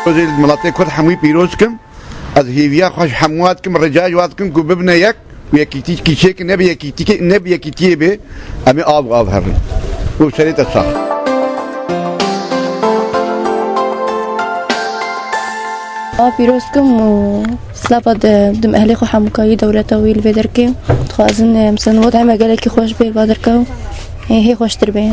روز المناطق كل حموي بيروزكم از هيفيا خوش حمواتكم رجاج واتكم كوببنا يك ويكيتي كيشيك نبي يكيتي به امي اب هرن وشريت الصح بيروزكم وسلافا دم اهلي خو حموكاي دولة طويل بدركي تخازن مثلا وضع مجالك خوش به بادركو هي خوش تربيه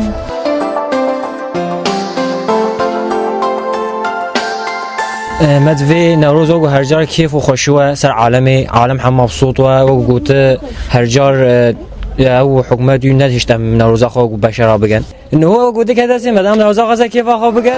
مدفي نوروز و هرجار كيف وخشوة سر عالم هم مبسوط و قوت هرجار او حكومة ديون نتشتم نوروز خو بشرا بگن انه هو قوت كذا سي مدام نوروز خو كيف خو بگن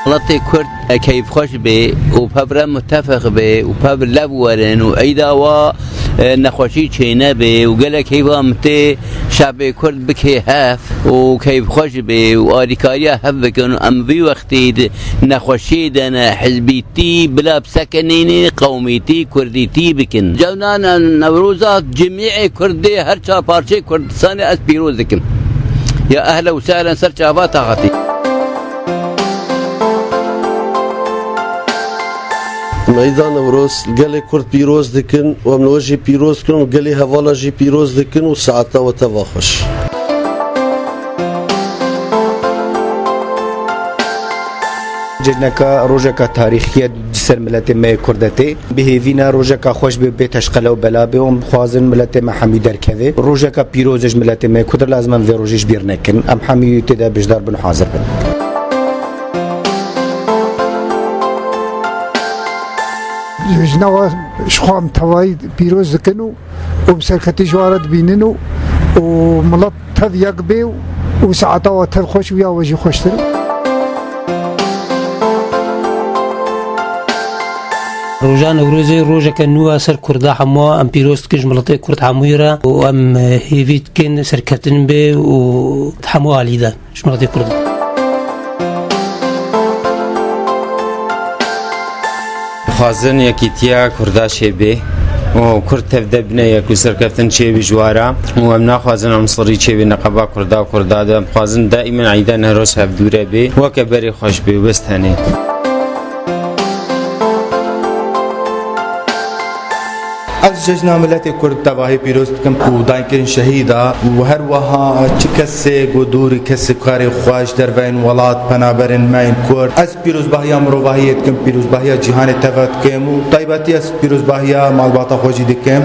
لطي كرد كيف خوش به وبابرا متفق به وبابر لبورن وعيدا و نخوشي چينه به وقال كيف امتي شعب كرد بكي هاف وكيف خوش به واريكاريا هاف بكن ام في وقتي نخوشي دنا حزبيتي بلا بسكنيني قوميتي كرديتي بكن جونا نوروزات جميع كردي هر چا پارچه كردستان اس بيروزكم يا اهلا وسهلا سر چابات اخاتي ميدان نوروز قالي كرد بيروز دكن ومنوجي بيروز كن وقالي هوالا جي بيروز دكن وساعتا وتواخش جنكا روجكا تاريخية جسر ملتي ما كردتي بهيفينا روجكا خوش ببيت اشقلو بلابي ومخوازن ملتي ما حمي دركذي روجكا بيروزج ملتي ما كدر لازم في روجيش بيرنكن ام حمي تدا بجدار بن حاضر بن جنوا شخام تواي بيروز كنو وبسركتي جوارد بيننو وملط تذ يقبي وساعتا وتذ خوش ويا وجي خوشتر روجان وروزي روجا كنوا سر كردا حموا ام بيروز كج ملطي كرد حمويرا وام هيفيت كن سركتن بي وتحموا عليدا مش ملطي كرد خازن یکیتیا کرداش به و کرد تبدأ بنا یک سرکفتن چه بجوارا و امنا خازن عنصری چه به نقابا کردا دام خازن دائما عیدا نهروس هف دوره به و کبری خوش به بست هنی از جشن ملت کرد تواهی پیروز کم کودان کرن شهیدا و هر وها چکسه گودور کس کار خواش در بین ولات پنابرن ماین کرد از پیروز باهیا مروایت کم پیروز باهیا جهان تفت کم و طیباتی از پیروز باهیا مالباتا خوشی دکم